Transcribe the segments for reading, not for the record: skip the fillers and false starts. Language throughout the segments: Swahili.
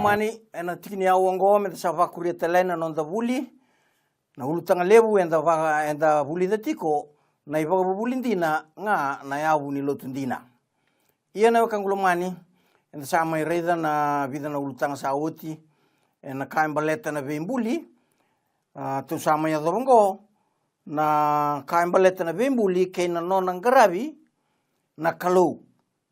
mani ena tikini awongo me sa vakuria telena non da vuli na ulutanga levu enda vuli da tiko na ivaga bulindina nga na yavu ni lotundina ia na kangulo mani enda sa mai reda na vida na ulutanga sa oti ena kaimbaleta na vembuli tu sa mai adongo na kaimbaleta na vembuli ke na nona ngaravi na kalau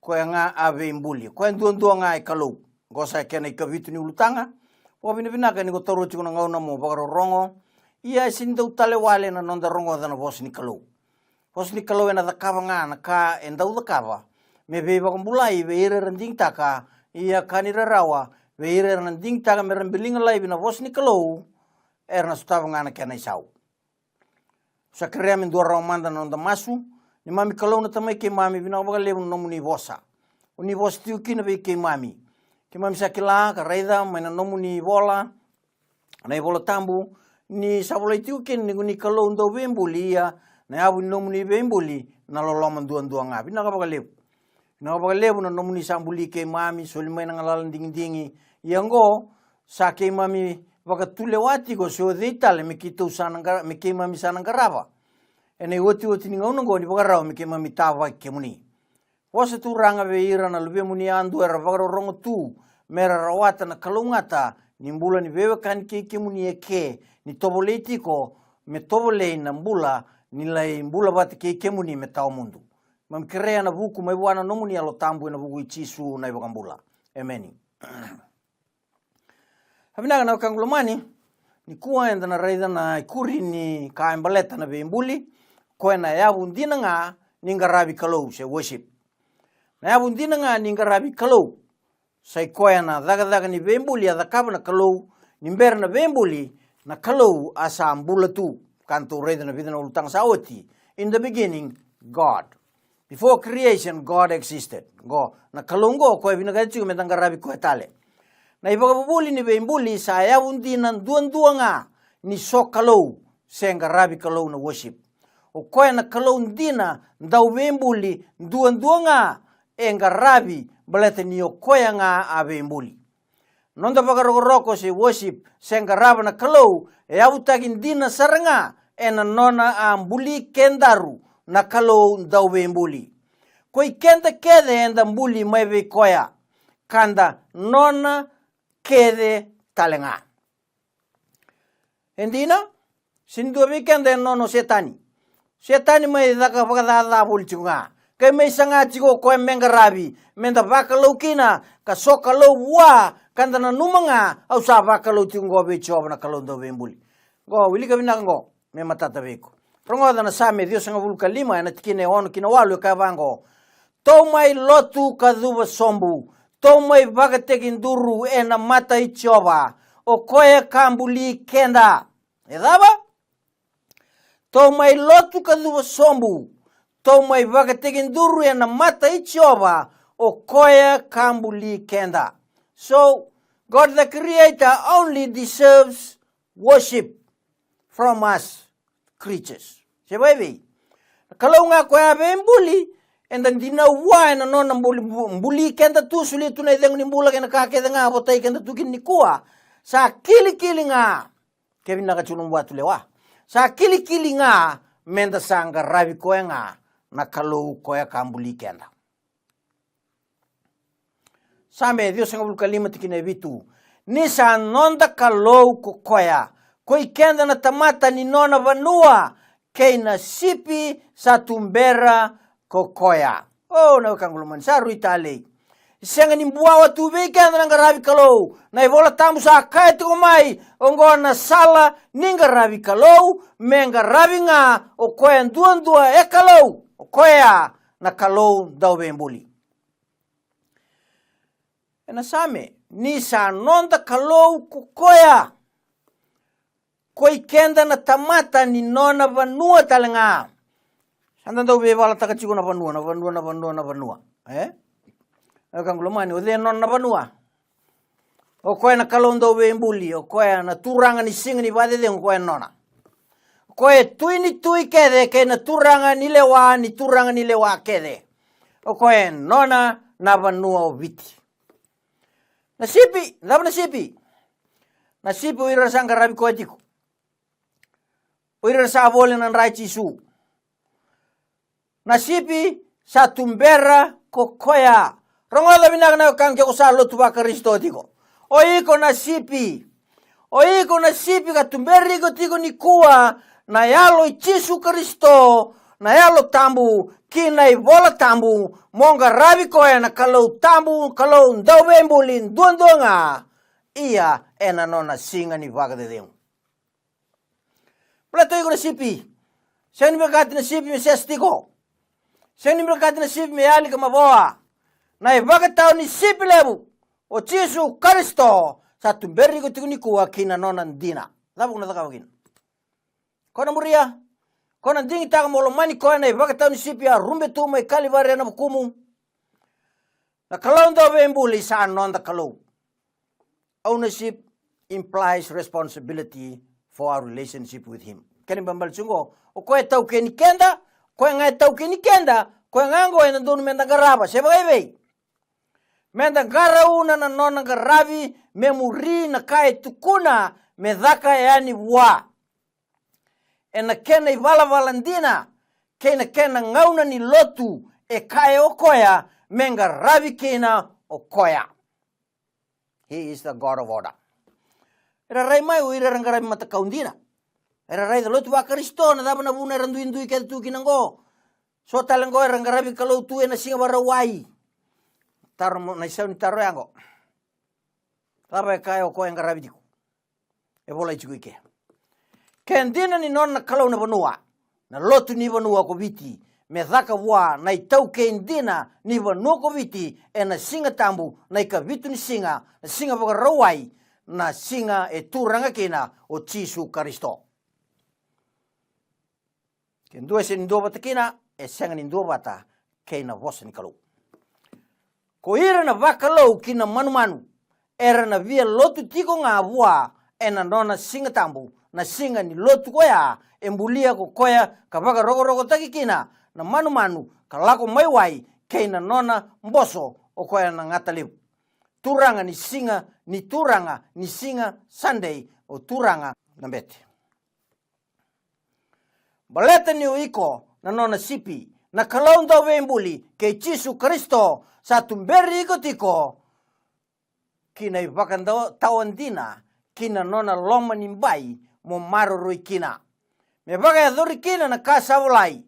ko nga avembuli ko nduo nga kalau gosa kena ikavitu ni ulutanga o vina ka ni go toru chuna ngauna mo bagaro rongo ia sindu tale wale na nonda rongo da na vos ni kalau na da kava nga na ka endau da kava me be ba kumbulai be ire rending taka ia kanira rawa be ire rending taka me rembelinga lai na vos ni kalau erna stava nga na kena isau sa krea men dua romanda nonda masu ni mami kalau na tamai ke mami vina ba levu no muni vosa uni vos tiu kina be ke mami sakila ka raida maina nomu ni bola na bola tambu ni sabola tiu ken ni kalau ndo vembuli ya na abu nomu ni vembuli na loloma dua nga bina ka bagalebu na nomu ni sambuli ke mami soli maina ngalalan dingi yango sa ke mami baka tulewati go so deitale me kitu sana me ke mami sana garava ene oti ni ngono go ni bagaraw me ke mami tava ke muni wasa tu ranga veira na lube muni andu era bagaro rongo tu mera rawata na kalungata ni mbula ni wewe kan ke muni eke ni toboletiko me tobole na mbula ni lai mbula bat ke muni me tau mundu mam krea na buku mai wana no muni alo tambu na buku ichisu na iba mbula emeni habina na kangulomani ni kuwa enda na raida na ikuri ni kaimbaleta na vembuli ko na yabu ndina nga ningarabi kalau se worship na yabu ndina nga ningarabi kalau sai koya na daga ni vembuli ada kabna kalau nimber na vembuli na kalau asa ambula tu kanto reda na vida na ulutang saoti in the beginning God before creation God existed go na kalongo ko vina gachi me dangarabi ko tale na ibaga buli ni vembuli sa ya undina duan nga ni so kalau senga rabi kalau na worship o koya na kalau ndina ndau vembuli duan nga enga rabi balete ni okoya nga avembuli nonda bagarogoroko se worship senga raba na kalau e autagin dina saranga ena nona ambuli kendaru na kalau ndau vembuli koi kenda kede enda mbuli maive koya kanda nona kede talenga endina sindu kenda nono setani mai daka bagada bulchunga kay may sanga chigo ko mengarabi menda bakalo kina ka sokalo wa kanda na numanga au sa bakalo tingo be choba na kalondo vembuli go wili ka binango me matata beko rongo da na same dio sanga vulka lima na tikine ono kina walu ka bango to mai lotu kaduba sombu to mai bagategin duru ena mata ichoba o koya kambuli kenda edaba to mai lotu kaduba sombu to mai bagategin duru na mata ichoba o koya kambuli kenda. So God the Creator only deserves worship from us creatures. Sebaby, kalau nga koya bembuli endang dinawa na non mbuli kenda tu sulit tunay deng nimbula kena kake nga botay kenda tukin ni kuwa sa kili nga Kevin nakachulong buat lewa sa kili nga menda sanga rabi koya nga na kalau koya kambuli kenda. Same Dios ang kalima tikine vitu. Ni sa nonda kalau ko koya. Koi kenda na tamata ni nona vanua kay na sipi sa tumbera ko koya. Oh na kanguluman sa ruitale. Senga ni buawa tube kenda na ngarabi kalau. Na ibola tamu sa kay tukumay. Ongo na sala ni ngarabi kalau. Mengarabi nga o koya duan e kalau. Koya na kalau daw bembuli. Ena same ni sa nonda kalau koya. Koi kenda na tamata ni nona vanua talenga. Sanda daw bebala takachiko na vanua. Kang lumani o de nona vanua. O koya na kalau daw bembuli o koya na turanga ni singa ni vade de koya nona. Koe tui kede ke na turanga ni lewa kede. O koe nona na vanua o viti. Nasipi, dava nasipi. Nasipi o ira sang karabi ko etiko. O ira sa avole nan rai Jisu. Nasipi sa tumbera ko koya. Rongola binagna kang ko sa lotu ba Kristo tiko. O iko nasipi. O iko nasipi ka tumberi ko tiko ni kuwa na yalo Jisu Kristo na yalo tambu kina ibola tambu monga rabi koya na kalau tambu kalau ndau bembulin duandonga iya ena nona singa ni vaga de Deus. Plato iko nasipi. Seni berkati nasipi me sestiko. Seni berkati nasipi me ali kama boa. Na ivaga tau ni sipi lebu o Jisu Kristo sa tumberi ko tiko ni kuwa kina nona ndina. Labu na takawagin. Kona muria, kona dingi taka molo mani koe na iwaka tau ni sipi a rumbe tu mai kalivari na bukumu. Na kalau ndo bembuli sa nonda kalau. Ownership implies responsibility for our relationship with him. Kani bambal chungo, o koe tau ke ni kenda, koe ngai tau ke ni kenda, koe ngango e na donu menda garaba, seba ebe. Menda garauna na nona garabi, me muri na kai tukuna, me dhaka e ani wa. Ena kena i valandina, kena ngauna ni lotu e kae o koya, menga ravi kena o koya. He is the God of order. Era rai mai o ira rangarabi mata kaundina. Era rai da lotu wa Kristo na daba na buna randuindui ke tu kinango. So talengo e rangarabi kalau tu e na singa barawai. Taro na isau ni taro yango. Taba e kae o koya ngarabi diku. E bola ichiku ike. Kendina ni nona kalau na banua. Na lotu ni banua ko viti. Me dhaka wa na itau kendina ni banua ko viti. E na singa tambu na ika vitu ni singa. Na singa baka rawai. Na singa e turanga kena o Jisu Kristo. Kendua se ni dua bata kena. E senga ni dua bata. Kena vosa ni kalau. Ko ira na vakalau kina manu-manu. Era na via lotu tiko ngā wua. E na nona singa tambu. Na singa ni lotu koya, embulia ko koya, kabaka rogo taki kina, na manu kalako maiwai, kei na nona mboso, o koya na ngataliu. Turanga ni singa, ni turanga, ni singa Sunday, o turanga na bete. Baleta ni uiko, na nona sipi, na kalaunda wembuli, kei Jisu Kristo, sa tumberi iko tiko, kina ibakanda tawandina, kina nona loma nimbai, mo maroroi kina. Me baga dori kina na kasawalai.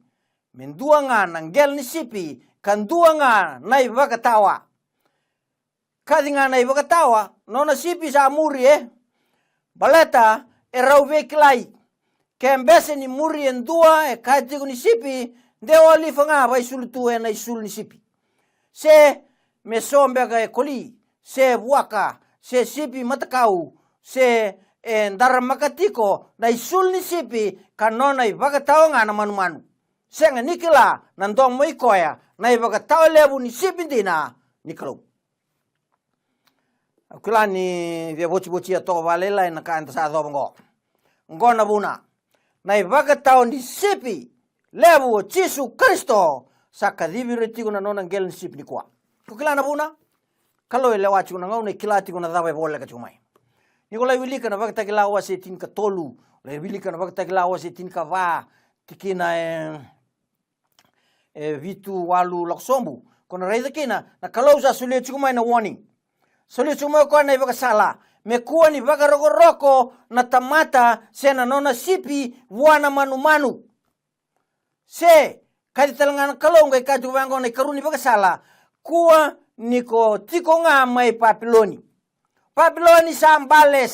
Mendua nga nanggel ni sipi. Kandua nga na ibaga tawa. Kadi nga na ibaga tawa. Nona sipi sa muri Baleta e rau vekilai. Kembese ni muri endua e katigo ni sipi. Dewa lifa nga vai sulutu e na isul ni sipi. Se me sombega e koli. Se buaka. Se sipi matakau. Se e ndara makatiko na isul ni sipi kanona ibaga tao nga na manu-manu. Senga nikila nandong mo ikoya na ibaga tao lebu ni sipi dina nikalo. Kula ni via boci-boci ya toko valela na kaanta sa adobo ngo. Ngo na buna. Na ibaga tao ni sipi lebu o Jisu Kristo sa kadibiri tiko na nona ngel ni sipi ni kuwa. Kukila na buna? Kalau elewa chiko na ngau na ikila tiko na dhawa bole ka chumai. Nikola wilika na bakta kilawa se tin ka tolu, le wilika na bakta kilawa se tin ka va, tikina vitu walu laksombu. Kona raida kina na kalau sa sulit chuma na warning. Sulit chuma ko na ibaka sala. Me kuwa ni baka roko na tamata se na nona sipi wana manu-manu. Se kadi talangan kalau ngai kaju wango na karuni baka sala. Kuwa niko tiko nga mai papiloni. Papiloni sambale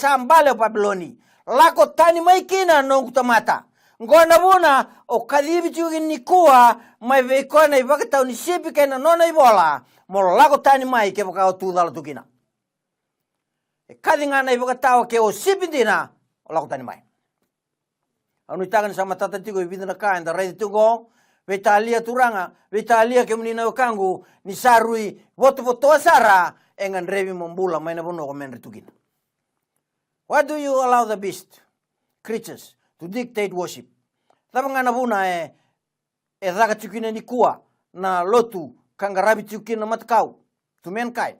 o Papiloni. Lako tani maikina nong kutamata. Ngona buna o kadibi chugin ni kuwa mai veikona ibaka tau ni sipi kena nona ibola. Molo lako tani mai ke baka o tudala tukina. E kadi ngana ibaka tau ke o sipi dina o lako tani mai. Anu itagan sama tata tigo ibidina ka enda reidi tugo. Vetalia turanga. Vetalia ke munina kangu ni sarui voto asara. Engan revi mombula maina bono ko menre tukina. Why do you allow the beast creatures to dictate worship? Tapa ngana buna e dhaka tukina ni kuwa na lotu kangarabi tukina matkau to mankind.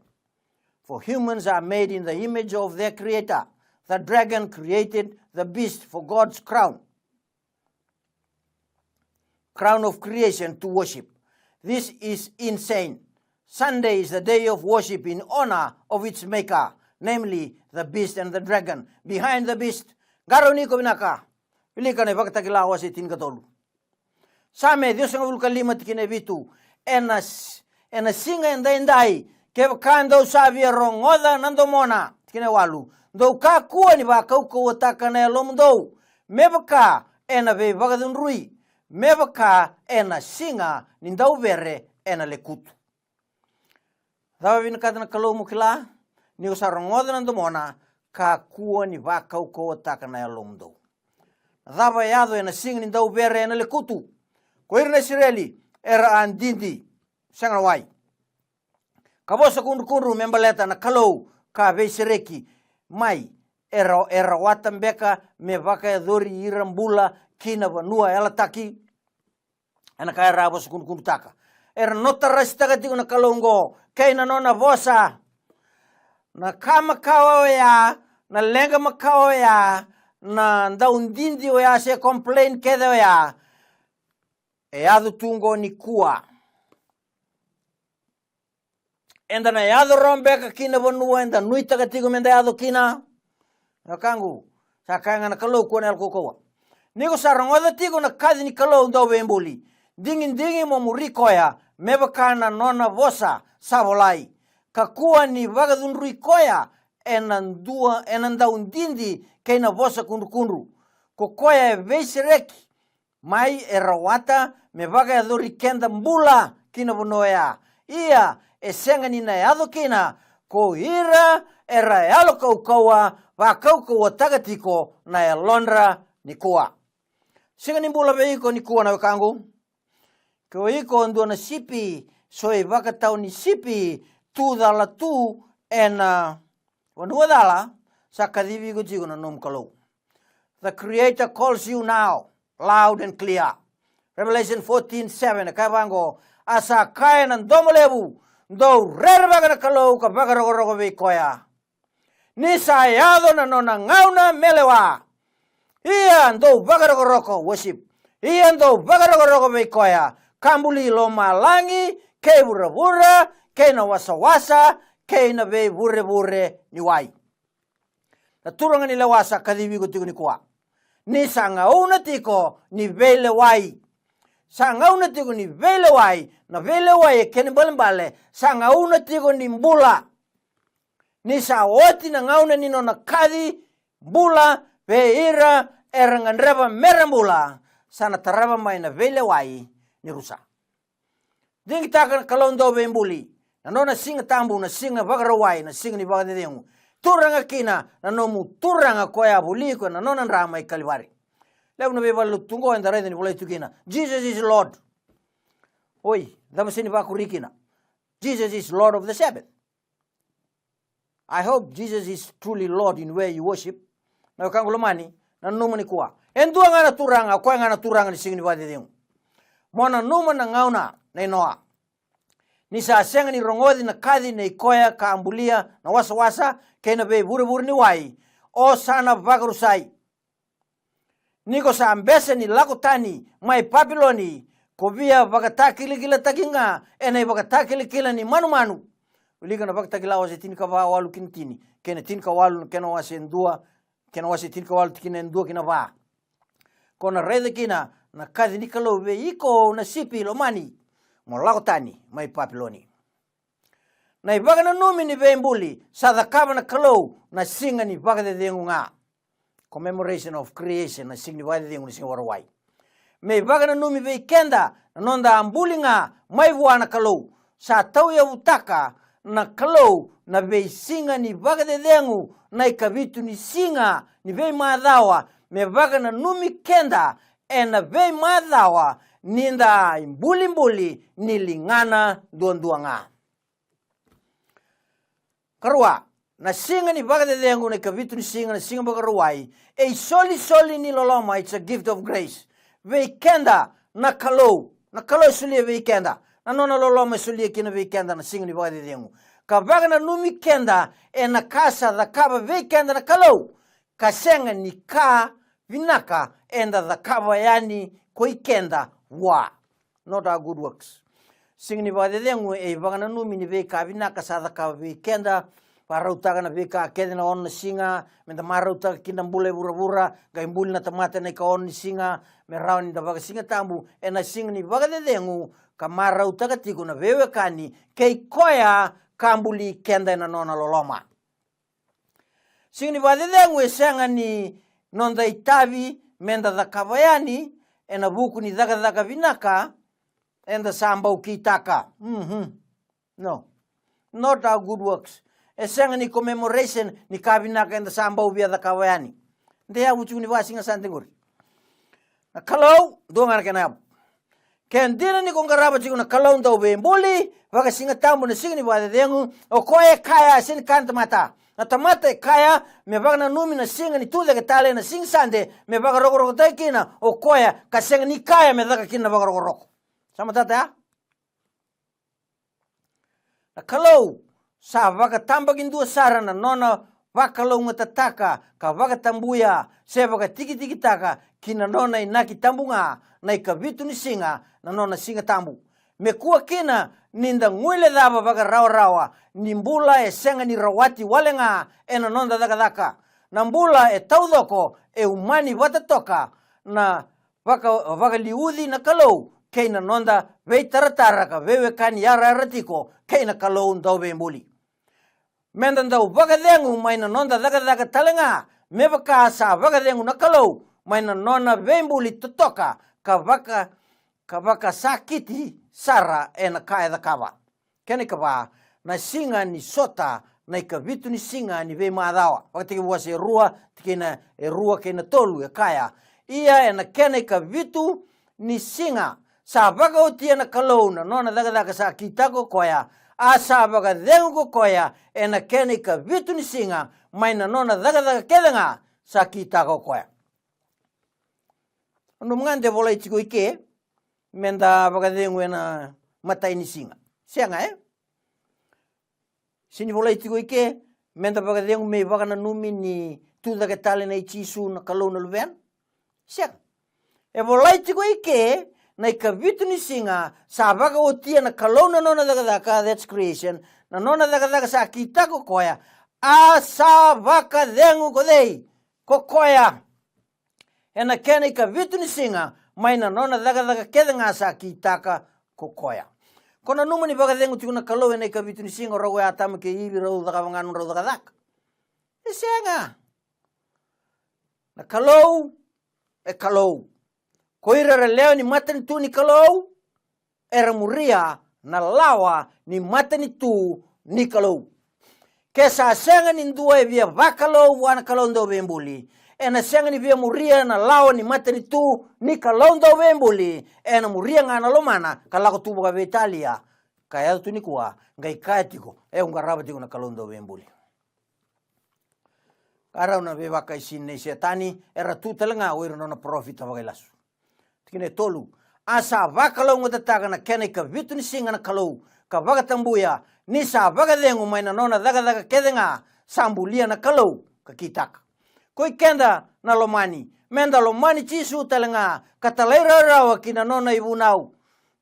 For humans are made in the image of their creator. The dragon created the beast for God's crown of creation to worship. This is insane. Sunday is the day of worship in honor of its maker, namely the beast and the dragon. Behind the beast, garoni ko binaka. Ili ka ne baktakila wa sitin katolu. Same Dios ang ulkalima tikine vitu. Ena singa endai ke kando savia rongoda nandomona tikine walu. Do ka kuwa ni ba kau ko taka na lomdo. Mebaka ena ve bagadun rui. Mebaka ena singa nindau vere ena lekutu. Dawa vinakata na kalau mukila ni usarongoda nandomona ka kuwa ni ba kau ko taka na lomdo. Dawa yado ena singa nindau vere ena lekutu. Ko irna Israeli era andindi sangawai. Kabosa kundu membaleta na kalau ka beisereki mai era watambeka me vaka dori irambula kina vanua ela taki ana ka era bosa kundu taka. Era nota rastaka tiku na kalongo kaina nona vosa na kama kawa ya na lenga makawa ya na ndaundindi ya se complain keda ya e adu tungo ni kuwa. Enda na yado rombeka kina vanua enda nuita katigo menda yado kina. Na kangu sa kanga na kalau kuwa na kokowa. Niko sa rongoda tigo na kazi ni kalau ndao bembuli. Dingin mo murikoya mebaka na nona vosa savolai. Kakuwa ni vagadun ruikoya enanda undindi kaina vosa kundu. Kokoya e veisireki. Mai erawata mebaga yado rikenda mbula kina vonoya. Ia esenga ni na yado kina ko ira era yalo kaukawa va kaukawa tagatiko na ya londra ni kuwa. Singa ni mbula veiko ni kuwa na kangu. Ko iko ndo na sipi so e vaka tau ni sipi tu dala tu ena vanua dala sa kadivi ko jigo na nom kalau. The Creator calls you now. Loud and clear. Revelation 14:7 kabango asa kaya ng domolebu do rerbaga na kalau ka bagarogorogo koya ni sayado na nona ngauna melewa iyan do bagarogorogo worship iyan do bagarogorogo koya kambuli lo malangi ke burabura ke na wasawasa ke na be burre niwai na turangan nila wasa kadibi ko tigo ni kuwa ni sangauna tiko ni vele wai. Sangauna tiko ni vele wai. Na vele wai kene balembale. Sangauna tiko ni mbula. Ni sawoti na ngauna nino na kadi mbula veira erangan reba merambula. Sana taraba mai na vele wai ni rusa. Dingi taka kalau ndo bembuli. Na nona singa tambu na singa vagarawai na singa ni vagadedengu. Turanga kina na nomu turanga koya buliko na nonan rama i kalivari. Lewu na beba lutungo enda rede ni bulai tukina. Jesus is Lord. Oi, dama sini bakurikina. Jesus is Lord of the Sabbath. I hope Jesus is truly Lord in where you worship. Na kangulomani na numa ni kuwa. Endua ngana turanga koya ngana turanga ni singi ni vadedengu. Mona numa na ngauna na inoa. Ni sa senga ni rongodi na kadi na ikoya kaambulia na wasa kena be buru ni wai o sana vagarusai. Niko sa ambese ni lakutani mai Babiloni kovia vagatakili kila takinga ena vagatakili kila ni manu. Ulika na vagatakila wase tinka walu kintini kena tinka walu kena wase ndua kena wase tinka walu tikina ndua kina va. Kona rede kina na kadi ni kalau be iko na sipi lo mani. Molakotani mai Babiloni. Na ibaga na numi ni bembuli sadakaba na kalau na singa ni baga de dengu nga. Commemoration of creation na singa ni baga de dengu ni singa warawai. Me ibaga na numi be kenda na nonda ambuli nga mai vua na kalau. Sa tau ya utaka na kalau na be singa ni baga de dengu na ikavitu ni singa ni be maadawa. Me baga na numi kenda ena be maadawa ninda mbuli nilingana duan-duanga. Karua, na singa ni baga de dengu na kavitu ni singa baga ruai. E soli ni loloma, it's a gift of grace. Veikenda na kalau sulia veikenda. Na nona loloma sulia kina veikenda na singa ni baga de dengu. ka vagana numi kenda na kasa da kava ve kenda na kalau kasenga ni ka vinaka enda da kava yani koi kenda wa not our good works singni vadedengu vagana numi ni ve ka vinaka sa da kava ve kenda parautaga na ve ka kenda na on singa menda marauta kinda bule bura gai bule na tamata na ka on singa me rauni da vaga singa tambu na singni vadedengu ka marauta tiko na vewe kani kei koya kambuli kenda na nona loloma singni vadedengu senga ni nonda itavi menda da kavayani na buku ni daga vinaka enda sambau kitaka no not our good works senga ni commemoration ni kavinaka enda sambau via da kavayani ndia uchu ni vasinga santenguri na kalau dongar kenap ken dina ni kong karaba chiku na kalau ndau bembuli vaga singa tambu na singa ni vadedengu o koe kaya sin kanta mata na tamata kaya me vaga na numi na singa ni tude tale na sing sande me vaga roko taikina o koya ka singa ni kaya me daga kina vaga roko sama tata ya na kalau sa vaga tambagin dua sara na nona vakalo ngatataka ka vaga tambuya se vaga tiki taka kina nona inaki tambunga na ikavitu ni singa na nona singa tambu me kua kina ninda nguile dava vaga rawa nimbula senga ni rawati walenga na nonda daga na mbula taudoko umani watatoka na vaga liudi na kalau keina nonda vei taratara vewe kani yara ratiko keina kalau ndau bembuli menda ndau vaga dengu maina nonda daga talenga me vaka sa vaga dengu na kalau maina nona bembuli totoka ka vaka sakiti sara na kaya da kava kene kava na singa ni sota na ikavitu ni singa ni ve maadawa wakati wase rua tikina rua kena tolu kaya ia na kene ikavitu ni singa sa vaga otia na kalona nona daga sa kitako koya asa vaga dengu koya na kene ikavitu ni singa maina nona daga kedenga sa kitako koya no mngande volai tiko ike menda vaga dengu na matai ni singa senga sini volai tiko ike menda vaga dengu me vaga na numi ni tuda ke tale na ichisu na kalona luven senga volai tiko ike na ikavitu ni singa sa vaga otia na kalona nona daga that's creation na nona daga sa kitako koya asa vaga dengu kodei kokoya ena kene ikavitu ni singa maina nona daga kedenga sa kitaka kokoya kona numa ni vaga dengu tikuna kalau ena ikavitu ni singa rawe atama ke ibi rau daga vanganu rau daga dak senga na kalau kalau koira leo ni mata ni tu ni kalau era muria na lawa ni mata ni tu ni kalau kesa senga ni ndua via vakalo wana kalau ndo bembuli ena senga ni via muria na lawa ni mata ni tu ni kalau ndo bembuli ena muria ngana lomana kalako tu boga Italia kaya tu ni kuwa ngai kaitiko ungaraba tiko na kalau ndo bembuli kara una veva kai sinne setani era tu telenga oiro nona profita bagailasu tikine tolu asa vakalo ngotataga na kene ka vitu ni singa na kalau ka vaga tambuya ni sa vaga dengu maina nona daga kedenga sambulia na kalau ka kitaka koi kenda na lomani menda lomani chisu telenga katalaira rawa kina nona ibunau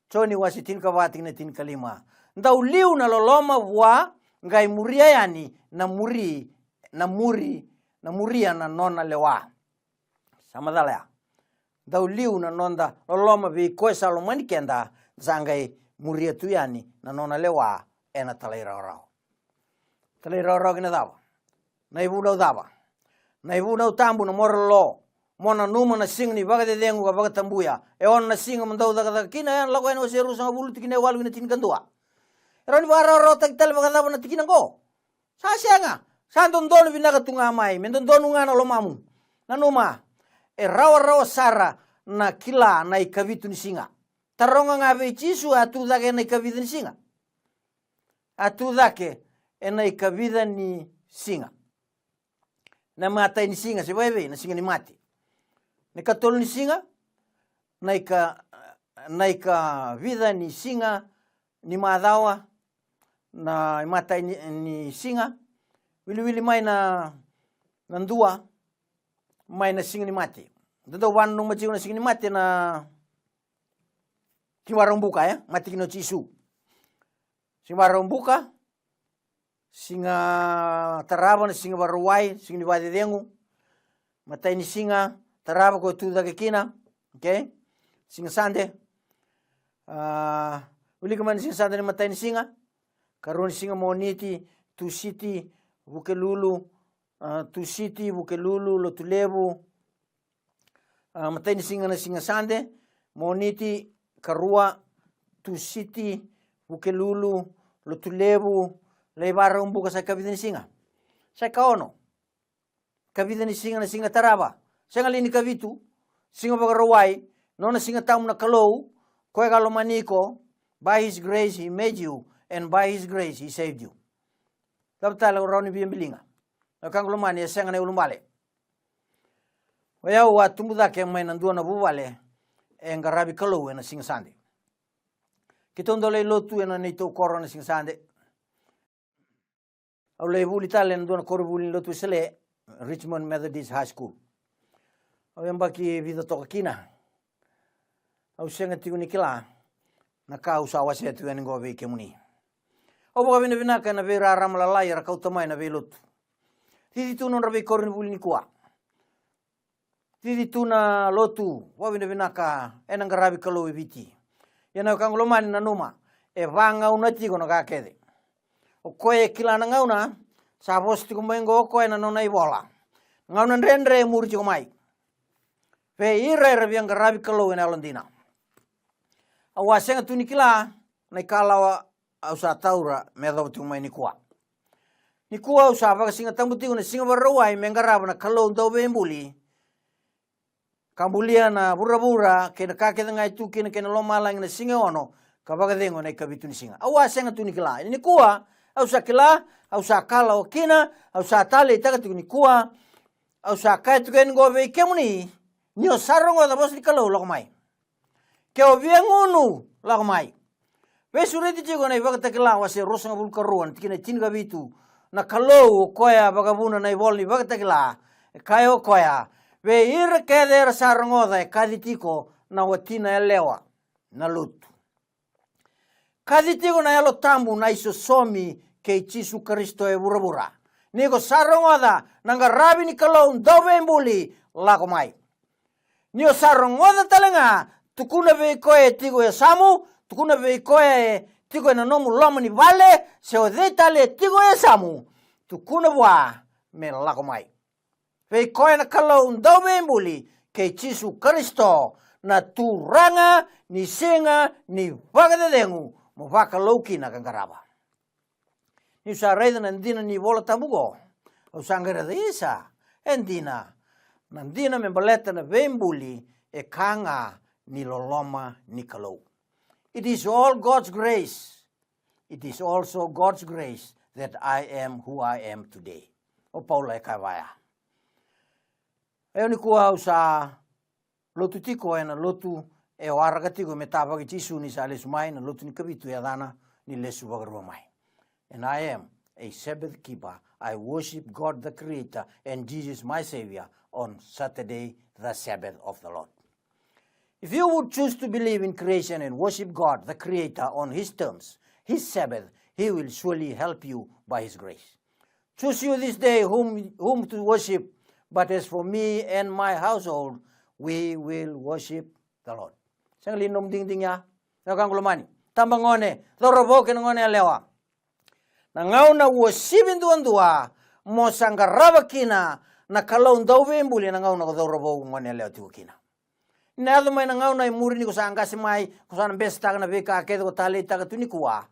choni wasitin ka vati na tin kalima ndau liu na loloma wa ngai muria yani na muria na nona lewa samadala dau liu na nonda loloma vi koesa lomani kenda zangai muria tu yani na nona lewa ena talaira rao kina dava na ibu dau tambu na morlo mona numa na sing ni vaga de dengu ka vaga tambuya on na sing mandau daga kina lago eno seru sanga bulu tikine walu ina tin kandua roni vara rota kital vaga dava na tikina go sa senga sandon donu binaga tunga mai mendon donu ngana lo mamu na numa rawa sara na kila na ikavitu ni singa taronga ngave chisu atu dake na ikavitu ni singa atu dake na ikavida ni singa na mata ni singa se bebe na singa ni mati ni katol ni singa na ika vida ni singa ni madawa na mata ni singa wili mai na nandua mai na singa ni mate dado wan no machi na singa ni mate na kiwarong buka ya mati kino chisu siwarong buka singa taraba na singa baruai singa ni wade dengu mata ni singa taraba ko tu da kina okay singa sande uli kaman singa sande ni mata ni singa karon singa moniti tu city bukelulu tu city bukelulu lo tu lebu mata ni singa na singa sande moniti karua tu city bukelulu lo tu lebu lebar umbu ka sa kabida ni singa sa kaono kabida ni singa na singa taraba singa lini kabitu singa bagarawai no na singa tamu na kalou koe galo maniko by his grace he made you and by his grace he saved you kaptala uroni biembilinga nakanglo mani singa na ulumbale waya wa tumuda ke mai nandua na bubale engarabi kalou na singa sande kitondole lotu na nito korona singa sande au le buli talen dona korbuli lotu sele Richmond Methodist High School au yambaki vida toka kina au senga tiguni kila na ka usawa se tu ngo ve kemuni au ba bina bina kana ve raram la lai ra kauta mai na ve lotu tidi tu non rabe korni buli ni kwa tidi tu na lotu wa bina ka enang rabi kalo viti yana kanglo mani na numa e vanga unati kono ka kede o koe kila na ngauna sabos ti kumengo koe na nona ibola ngauna rendre murji komai pe ire rabiang rabi kalau ina londina awasenga tuni kila na kala ausa taura medo tu mai ni kuwa usa ba singa tambuti una singa barwai mengarab na kalau ndo bembuli kambulia na bura ke na ka ke ngai tu ke na lomalang na singa ono kabaga dengo na kabitu ni singa awasenga tuni kila ni kuwa au sakila au sakala o kina au satale taka tukuni kuwa au sakai tuken go ve kemuni ni o sarongo da bos nikalo lo mai ke o viengunu lo mai ve sureti jigo na ibaga takila wase rosanga bul karuan tikina tinga bitu na kalo koya bagabuna na ibolni baga takila kayo koya ve ir keder sarongo da kaditiko na watina elewa na lutu kaditigo na yalo tambu na iso somi ke Yesu Kristo e burabura. Nego sarongoda nanga rabi ni kalon dobe mbuli lako mai. Nio sarongoda talenga tukuna be koe tigo e samu, tukuna be koe tigo e nanomu loma ni vale, se o de tale tigo e samu, tukuna bua me lako mai. Be koe na kalon dobe mbuli ke Yesu Kristo na turanga ni singa ni vagadengu mo vaka loki na kangaraba. Ni sa reda nandina ni vola tabugo. O sangara isa endina nandina membaleta na vembuli e kanga ni loloma ni kalau. It is all God's grace. It is also God's grace that I am who I am today. O Paula e kawaya. E ni kuwa usa lotu tiko e na lotu e o araga tiko me tabagi Jesu ni sa lesu mai na lotu ni kabitu e dana ni lesu bagarwa mai. And I am a Sabbath keeper. I worship God the Creator and Jesus my Savior on Saturday, the Sabbath of the Lord. If you would choose to believe in creation and worship God the Creator on His terms, His Sabbath, He will surely help you by His grace. Choose you this day whom to worship, but as for me and my household, we will worship the Lord. Sang linom ding ya, nakang kulumani. Tambangone, lorobo kenongone alewa. Nangau na worshipin duan mo sangaraba kina na kalon daw bembuli nangau na lorobo ngone alewa tiwo kina. Nado may nangau na imuri ni ko sanga si mai ko sana besta na beka ke ko tali ta tuni kuwa.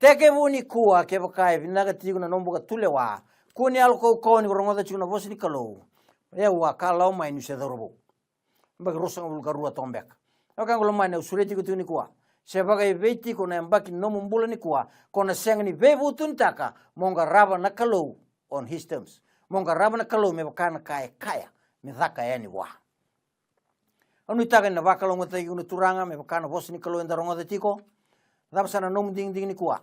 Teke buni kuwa ke bakai binaga tigo na nombo ka tulewa. Kuni alko ko ni rongoda chuna bos ni kalo. Ya wa kalau mai ni se dorobo. Bag rosang bul karua tombek. Akang ko mai na usureti ko tuni kuwa. Sebagai beti ko na mbaki no mumbula ni kuwa ko na seng ni bebu tuntaka monga raba na kalau on his terms. Monga raba na kalau me bakana kaya me dhaka yani wa. Anu itaga na bakalo ngota unu turanga me bakana bos ni kalau enda rongoda tiko. Dapsana nom ding ni kuwa.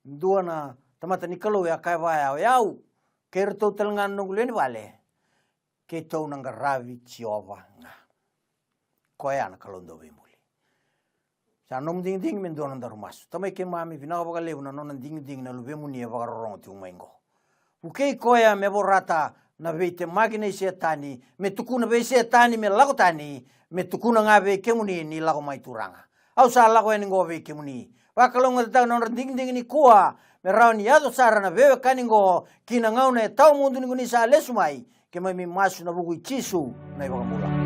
duana tamata ni kalau ya kai vai au ke rto telengan nung leni vale ke tau nanga ravi chiova nga koya na kalau ndo bemuli sa nom ding ding men donan darumas tamai ke mami vina ba le una non ding ding na lube muni ba rong tu mengo ukei koya me borata na veite magine setani me tukuna ve setani me lagotani me tukuna ngave ke muni ni lago mai turanga au sa lago ni ngove ke muni pa kalau ngata non ding ding ni kuah me rauni ado sarana veve kaningo kina ngauna tau mundu ni sa lesumai ke mai mi masu na bugu chisu na ibaga mula